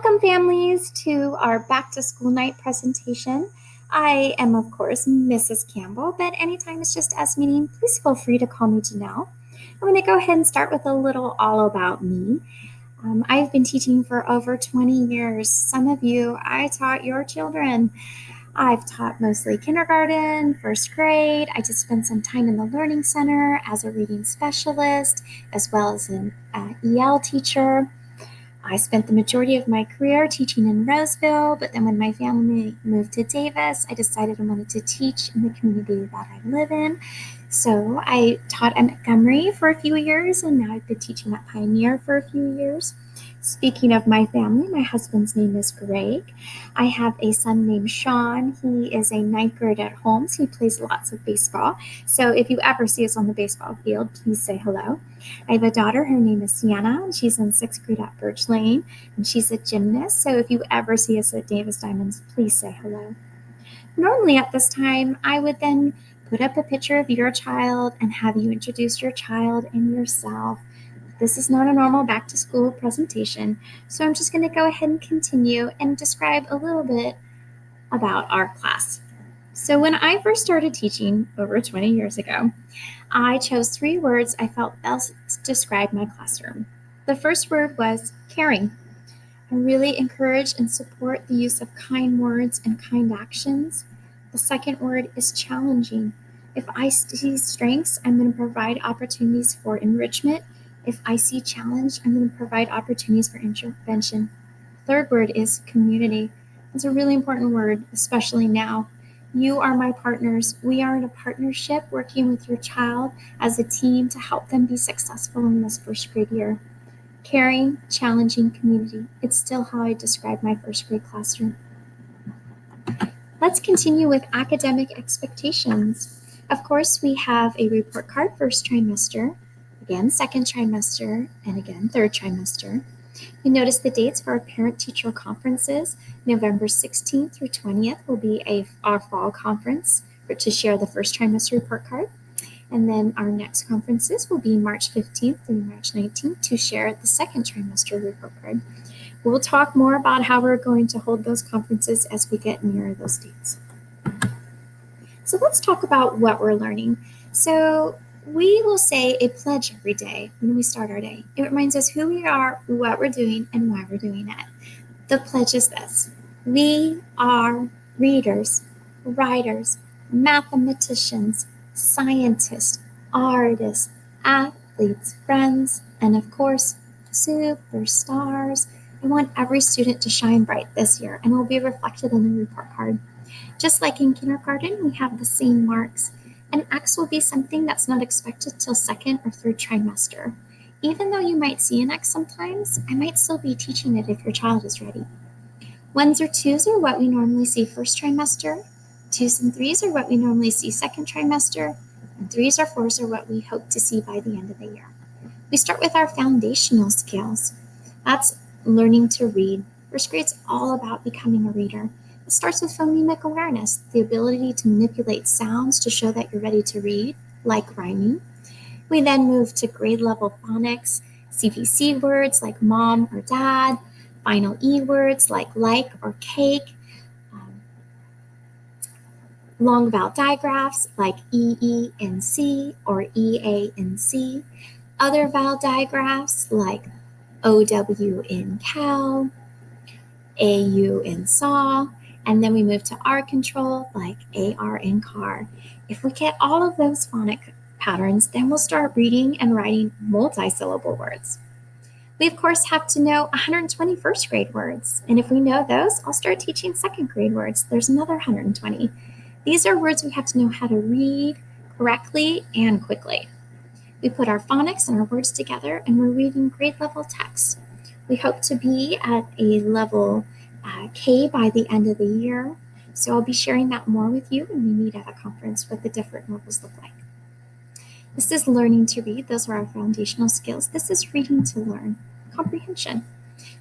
Welcome, families, to our back to school night presentation. I am, of course, Mrs. Campbell, but anytime it's just us meeting, please feel free to call me Janelle. I'm going to go ahead and start with a little all about me. I've been teaching for over 20 years. Some of you, I taught your children. I've taught mostly kindergarten, first grade. I just spent some time in the Learning Center as a reading specialist, as well as an EL teacher. I spent the majority of my career teaching in Roseville, but then when my family moved to Davis, I decided I wanted to teach in the community that I live in. So I taught at Montgomery for a few years, and now I've been teaching at Pioneer for a few years. Speaking of my family, my husband's name is Greg. I have a son named Sean. He is a ninth grade at Holmes. He plays lots of baseball. So if you ever see us on the baseball field, please say hello. I have a daughter. Her name is Sienna, and she's in sixth grade at Birch Lane, and she's a gymnast. So if you ever see us at Davis Diamonds, please say hello. Normally at this time, I would then put up a picture of your child and have you introduce your child and yourself. This is not a normal back to school presentation, so I'm just going to go ahead and continue and describe a little bit about our class. So when I first started teaching over 20 years ago, I chose 3 words I felt best describe my classroom. The first word was caring. I really encourage and support the use of kind words and kind actions. The second word is challenging. If I see strengths, I'm going to provide opportunities for enrichment. If I see challenge, I'm going to provide opportunities for intervention. Third word is community. It's a really important word, especially now. You are my partners. We are in a partnership working with your child as a team to help them be successful in this first grade year. Caring, challenging community. It's still how I describe my first grade classroom. Let's continue with academic expectations. Of course, we have a report card first trimester, again second trimester, and again third trimester. You notice the dates for our parent-teacher conferences. November 16th through 20th will be our fall conference to share the first trimester report card. And then our next conferences will be March 15th through March 19th to share the second trimester report card. We'll talk more about how we're going to hold those conferences as we get nearer those dates. So let's talk about what we're learning. So we will say a pledge every day when we start our day. It reminds us who we are, what we're doing, and why we're doing it. The pledge is this: we are readers, writers, mathematicians, scientists, artists, athletes, friends, and of course, superstars. I want every student to shine bright this year, and it will be reflected in the report card. Just like in kindergarten, we have the same marks. An X will be something that's not expected till second or third trimester. Even though you might see an X sometimes, I might still be teaching it if your child is ready. 1s or 2s are what we normally see first trimester. 2s and 3s are what we normally see second trimester. And 3s or 4s are what we hope to see by the end of the year. We start with our foundational skills. That's learning to read. First grade's all about becoming a reader. It starts with phonemic awareness, the ability to manipulate sounds to show that you're ready to read, like rhyming. We then move to grade level phonics, CVC words like mom or dad, final E words like or cake, long vowel digraphs like EE in C or EA in C, other vowel digraphs like OW in cow, AU in saw, and then we move to R control like AR in car. If we get all of those phonic patterns, then we'll start reading and writing multi-syllable words. We, of course, have to know 120 first grade words, and if we know those, I'll start teaching second grade words. There's another 120. These are words we have to know how to read correctly and quickly. We put our phonics and our words together, and we're reading grade level text. We hope to be at a level K by the end of the year, so I'll be sharing that more with you when we meet at a conference what the different levels look like. This is learning to read. Those are our foundational skills. This is reading to learn, comprehension.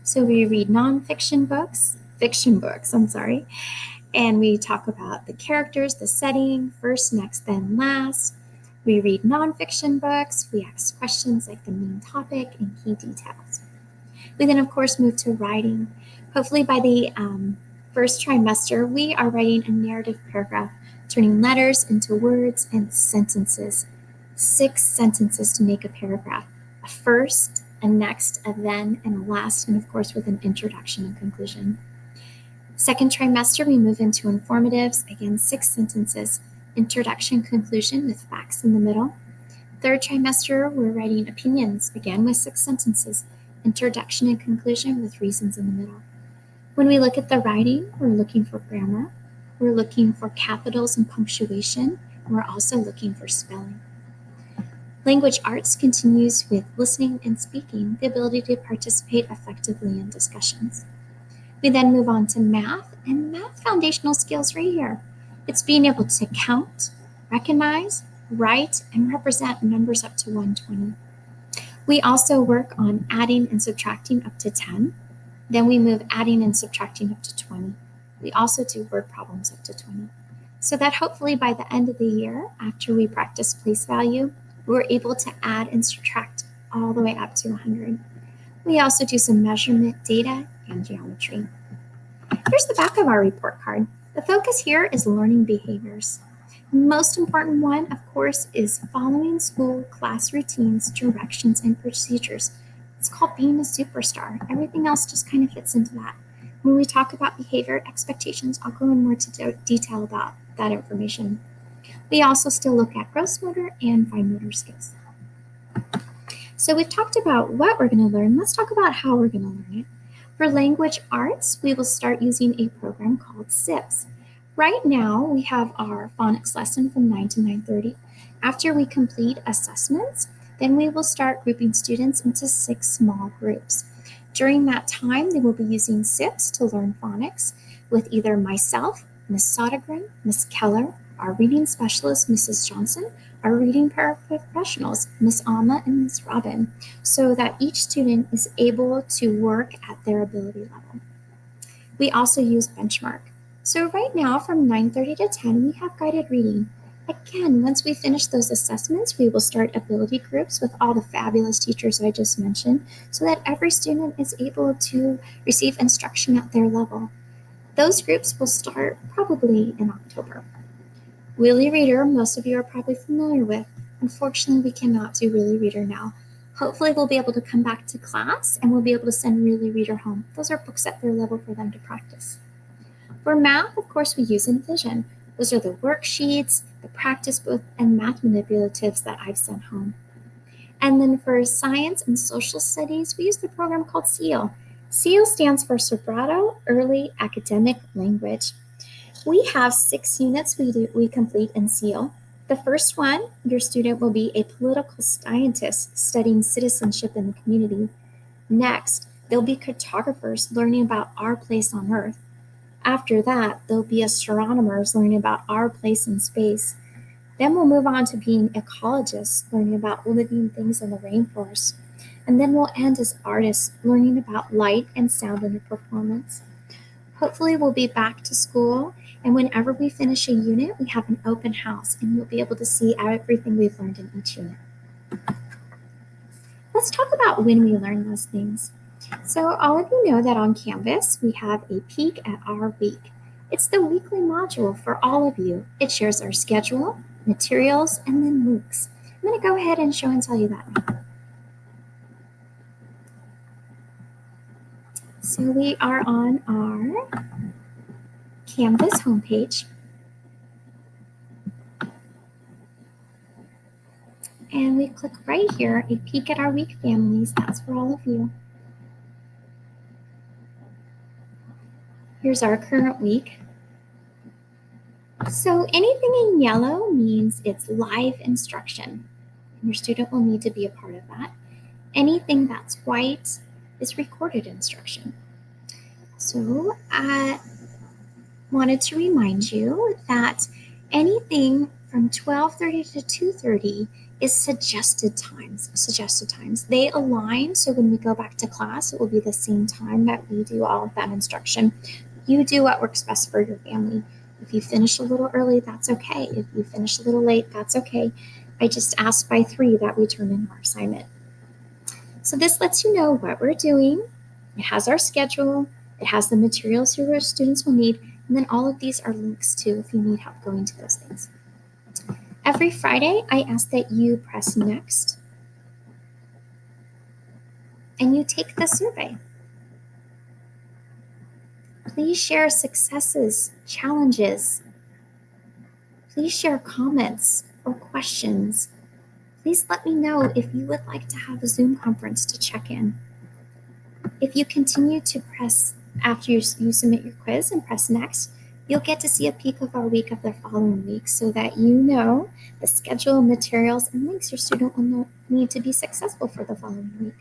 So we read nonfiction books, and we talk about the characters, the setting, first, next, then last. We read nonfiction books. We ask questions like the main topic and key details. We then, of course, move to writing. Hopefully by the first trimester, we are writing a narrative paragraph, turning letters into words and sentences. 6 sentences to make a paragraph: a first, a next, a then, and a last, and of course with an introduction and conclusion. Second trimester, we move into informatives, again 6 sentences, introduction, conclusion with facts in the middle. Third trimester, we're writing opinions, again with 6 sentences, introduction and conclusion with reasons in the middle. When we look at the writing, we're looking for grammar, we're looking for capitals and punctuation, and we're also looking for spelling. Language arts continues with listening and speaking, the ability to participate effectively in discussions. We then move on to math, and math foundational skills right here. It's being able to count, recognize, write, and represent numbers up to 120. We also work on adding and subtracting up to 10. Then we move adding and subtracting up to 20. We also do word problems up to 20. So that hopefully by the end of the year, after we practice place value, we're able to add and subtract all the way up to 100. We also do some measurement data and geometry. Here's the back of our report card. The focus here is learning behaviors. Most important one, of course, is following school class routines, directions, and procedures. It's called being a superstar. Everything else just kind of fits into that. When we talk about behavior expectations, I'll go in more detail about that information. We also still look at gross motor and fine motor skills. So we've talked about what we're going to learn. Let's talk about how we're going to learn it. For language arts, we will start using a program called SIPS. Right now, we have our phonics lesson from 9 to 9:30. After we complete assessments, then we will start grouping students into 6 small groups. During that time, they will be using SIPS to learn phonics with either myself, Miss Sodergren, Miss Keller, our reading specialist, Mrs. Johnson, our reading paraprofessionals, Miss Alma and Miss Robin, so that each student is able to work at their ability level. We also use benchmark. So right now from 9:30 to 10, we have guided reading. Again, once we finish those assessments, we will start ability groups with all the fabulous teachers I just mentioned so that every student is able to receive instruction at their level. Those groups will start probably in October. Willy Reader, most of you are probably familiar with. Unfortunately, we cannot do Willy Reader now. Hopefully, we'll be able to come back to class and we'll be able to send Willy Reader home. Those are books at their level for them to practice. For math, of course, we use Envision. Those are the worksheets, the practice book, and math manipulatives that I've sent home. And then for science and social studies, we use the program called SEAL. SEAL stands for Sobrato Early Academic Language. We have 6 units we complete in SEAL. The first one, your student will be a political scientist studying citizenship in the community. Next, they'll be cartographers learning about our place on Earth. After that, they'll be astronomers learning about our place in space. Then we'll move on to being ecologists, learning about living things in the rainforest. And then we'll end as artists, learning about light and sound in the performance. Hopefully we'll be back to school, and whenever we finish a unit, we have an open house, and you'll be able to see everything we've learned in each unit. Let's talk about when we learn those things. So all of you know that on Canvas, we have a peek at our week. It's the weekly module for all of you. It shares our schedule, materials, and then links. I'm going to go ahead and show and tell you that now. So we are on our Canvas homepage. And we click right here, a peek at our week families. That's for all of you. Here's our current week. So anything in yellow means it's live instruction. Your student will need to be a part of that. Anything that's white is recorded instruction. So I wanted to remind you that anything from 12:30 to 2:30 is suggested times. They align, so when we go back to class, it will be the same time that we do all of that instruction. You do what works best for your family. If you finish a little early, that's okay. If you finish a little late, that's okay. I just asked by 3 that we turn in our assignment. So this lets you know what we're doing, It has our schedule, it has the materials your students will need, and then all of these are links too if you need help going to those things. Every Friday, I ask that you press next and you take the survey. Please share successes, challenges. Please share comments or questions. Please let me know if you would like to have a Zoom conference to check in. If you continue to press after you submit your quiz and press next, you'll get to see a peek of our week of the following week so that you know the schedule, materials, and links your student will need to be successful for the following week.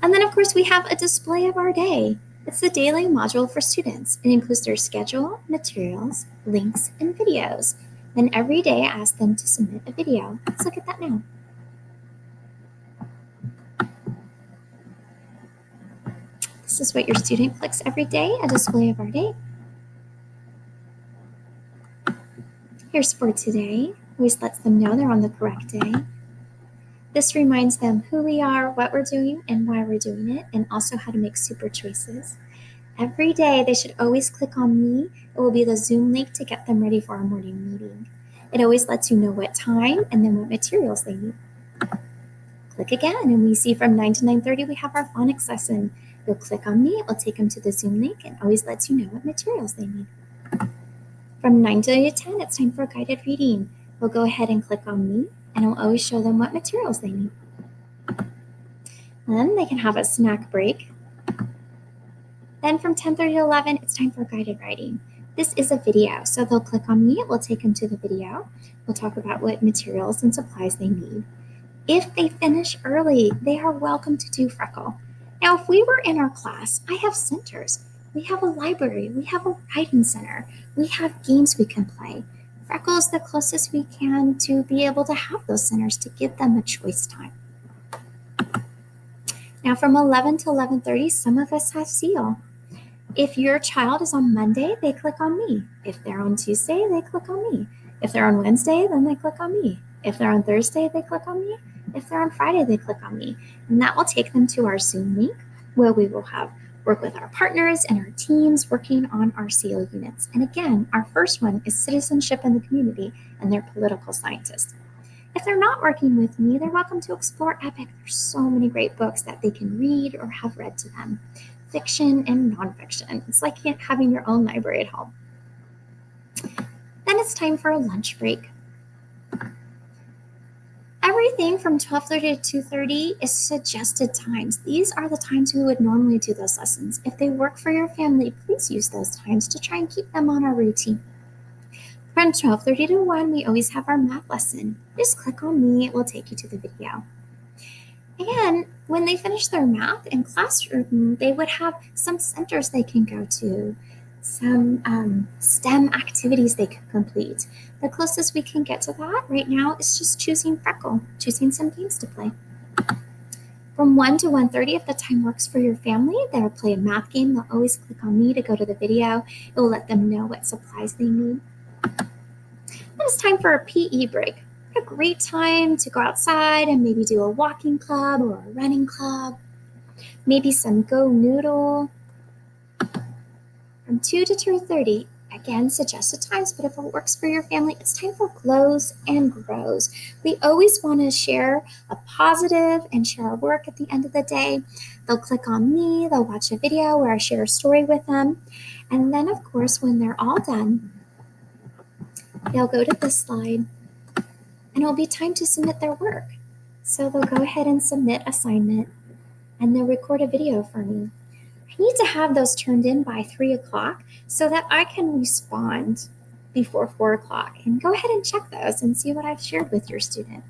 And then, of course, we have a display of our day. It's the daily module for students. It includes their schedule, materials, links, and videos. And every day I ask them to submit a video. Let's look at that now. This is what your student clicks every day, a display of our day. Here's for today. Always lets them know they're on the correct day. This reminds them who we are, what we're doing, and why we're doing it, and also how to make super choices. Every day, they should always click on me. It will be the Zoom link to get them ready for our morning meeting. It always lets you know what time and then what materials they need. Click again, and we see from 9 to 9:30 we have our phonics lesson. You'll click on me, it will take them to the Zoom link, and always lets you know what materials they need. From 9 to 10, it's time for guided reading. We'll go ahead and click on me, and it'll always show them what materials they need. Then they can have a snack break. Then from 10:30 to 11, it's time for guided writing. This is a video, so they'll click on me, it will take them to the video. We'll talk about what materials and supplies they need. If they finish early, they are welcome to do Freckle. Now, if we were in our class, I have centers. We have a library, we have a writing center, we have games we can play. Freckle is the closest we can to be able to have those centers to give them a choice time. Now, from 11 to 11:30, some of us have SEAL. If your child is on Monday, they click on me. If they're on Tuesday, they click on me. If they're on Wednesday, then they click on me. If they're on Thursday, they click on me. If they're on Friday, they click on me. And that will take them to our Zoom link where we will have work with our partners and our teams working on our SEAL units. And again, our first one is citizenship in the community and their political scientists. If they're not working with me, they're welcome to explore EPIC. There's so many great books that they can read or have read to them. Fiction and nonfiction. It's like having your own library at home. Then it's time for a lunch break. Everything from 12:30 to 2:30 is suggested times. These are the times we would normally do those lessons. If they work for your family, please use those times to try and keep them on our routine. From 12:30 to 1, we always have our math lesson. Just click on me, it will take you to the video. And when they finish their math in classroom, they would have some centers they can go to, some STEM activities they can complete. The closest we can get to that right now is just choosing Freckle, choosing some games to play. From 1 to 1:30, if the time works for your family, they'll play a math game. They'll always click on me to go to the video. It will let them know what supplies they need. Then it's time for a PE break. A great time to go outside and maybe do a walking club or a running club. Maybe some Go Noodle. From 2 to 2:30, again, suggested times, but if it works for your family, it's time for Glows and Grows. We always want to share a positive and share our work at the end of the day. They'll click on me, they'll watch a video where I share a story with them. And then, of course, when they're all done, they'll go to this slide and it'll be time to submit their work. So they'll go ahead and submit assignment and they'll record a video for me. I need to have those turned in by 3 o'clock so that I can respond before 4 o'clock. And go ahead and check those and see what I've shared with your student.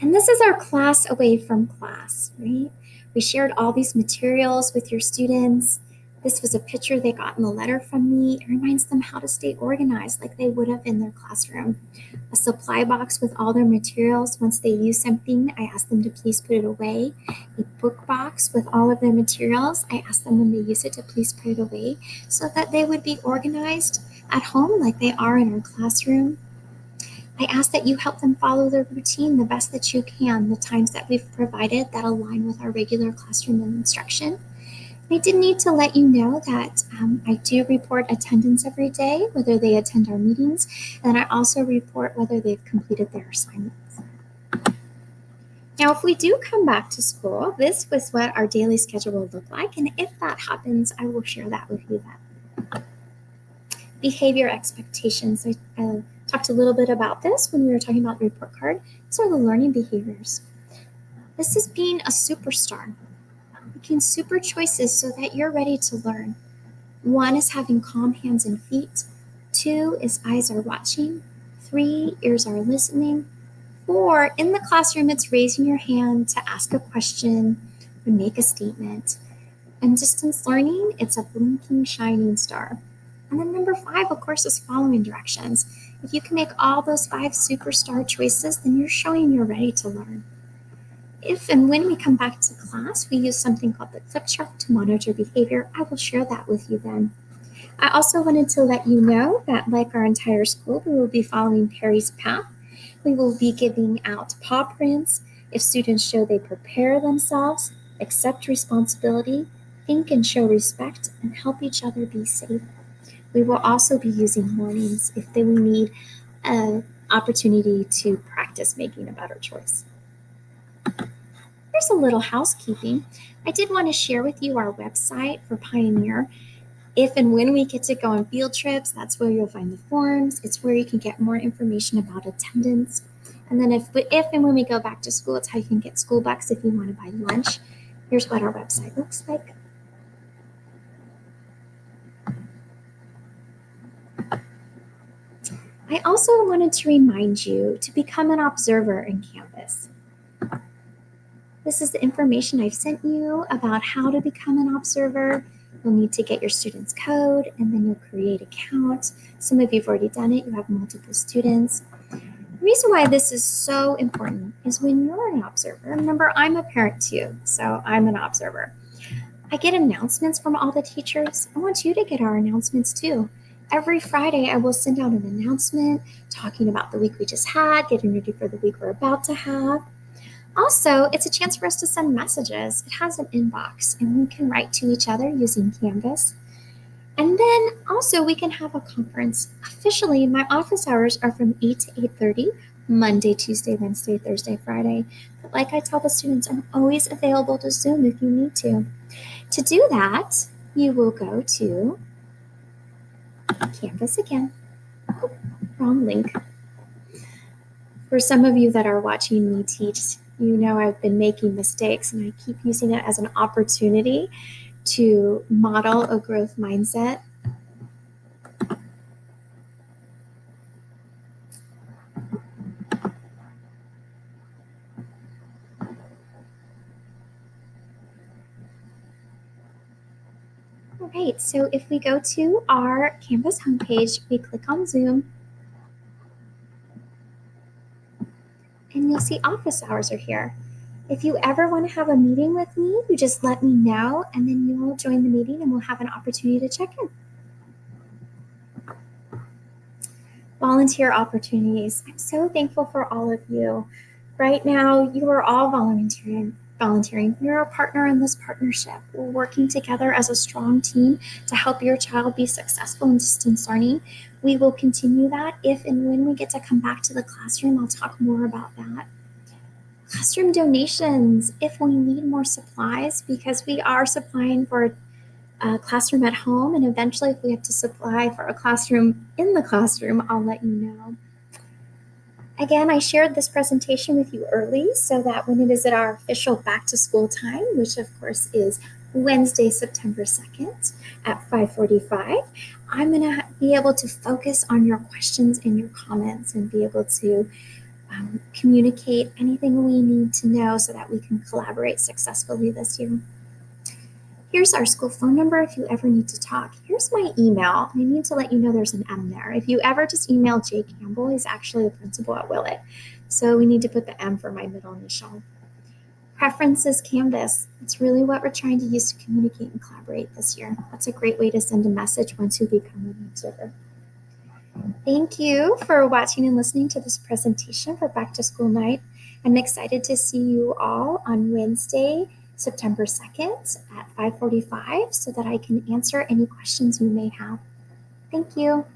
And this is our class away from class, right? We shared all these materials with your students. This was a picture they got in the letter from me. It reminds them how to stay organized like they would have in their classroom. A supply box with all their materials. Once they use something, I ask them to please put it away. A book box with all of their materials. I ask them when they use it to please put it away so that they would be organized at home like they are in our classroom. I ask that you help them follow their routine the best that you can, the times that we've provided that align with our regular classroom instruction. I did need to let you know that I do report attendance every day, whether they attend our meetings, and I also report whether they've completed their assignments. Now, if we do come back to school, this was what our daily schedule will look like, and if that happens, I will share that with you then. Behavior expectations. I talked a little bit about this when we were talking about the report card. These are the learning behaviors. This is being a superstar, making super choices so that you're ready to learn. 1 is having calm hands and feet. 2 is eyes are watching. 3, ears are listening. 4, in the classroom, it's raising your hand to ask a question or make a statement. And distance learning, it's a blinking, shining star. And then number 5, of course, is following directions. If you can make all those 5 superstar choices, then you're showing you're ready to learn. If and when we come back to class, we use something called the clip chart to monitor behavior. I will share that with you then. I also wanted to let you know that, like our entire school, we will be following Perry's path. We will be giving out paw prints if students show they prepare themselves, accept responsibility, think and show respect, and help each other be safe. We will also be using warnings if we need an opportunity to practice making a better choice. Here's a little housekeeping. I did want to share with you our website for Pioneer. If and when we get to go on field trips, that's where you'll find the forms. It's where you can get more information about attendance. And then if and when we go back to school, it's how you can get school bucks if you want to buy lunch. Here's what our website looks like. I also wanted to remind you to become an observer in Canvas. This is the information I've sent you about how to become an observer. You'll need to get your student's code, and then you'll create an account. Some of you have already done it. You have multiple students. The reason why this is so important is when you're an observer, remember, I'm a parent too, so I'm an observer. I get announcements from all the teachers. I want you to get our announcements too. Every Friday, I will send out an announcement talking about the week we just had, getting ready for the week we're about to have. Also, it's a chance for us to send messages. It has an inbox, and we can write to each other using Canvas. And then also we can have a conference. Officially, my office hours are from 8 to 8:30, Monday, Tuesday, Wednesday, Thursday, Friday. But like I tell the students, I'm always available to Zoom if you need to. To do that, you will go to Canvas again. Oh, wrong link. For some of you that are watching me teach, you know I've been making mistakes, and I keep using it as an opportunity to model a growth mindset. All right, so if we go to our Canvas homepage, we click on Zoom, and you'll see office hours are here. If you ever want to have a meeting with me, you just let me know, and then you will join the meeting and we'll have an opportunity to check in. Volunteer opportunities. I'm so thankful for all of you. Right now, you are all volunteering. You're a partner in this partnership. We're working together as a strong team to help your child be successful in distance learning. We will continue that if and when we get to come back to the classroom. I'll talk more about that. Classroom donations, if we need more supplies, because we are supplying for a classroom at home, and eventually if we have to supply for a classroom in the classroom, I'll let you know. Again, I shared this presentation with you early so that when it is at our official back to school time, which of course is Wednesday, September 2nd at 5:45, I'm going to be able to focus on your questions and your comments and be able to communicate anything we need to know so that we can collaborate successfully this year. Here's our school phone number if you ever need to talk. Here's my email. I need to let you know there's an M there. If you ever just email Jay Campbell, he's actually the principal at Willett. So we need to put the M for my middle initial. Preferences Canvas. It's really what we're trying to use to communicate and collaborate this year. That's a great way to send a message once you become an observer. Thank you for watching and listening to this presentation for Back to School Night. I'm excited to see you all on Wednesday, September 2nd at 5:45 so that I can answer any questions you may have. Thank you.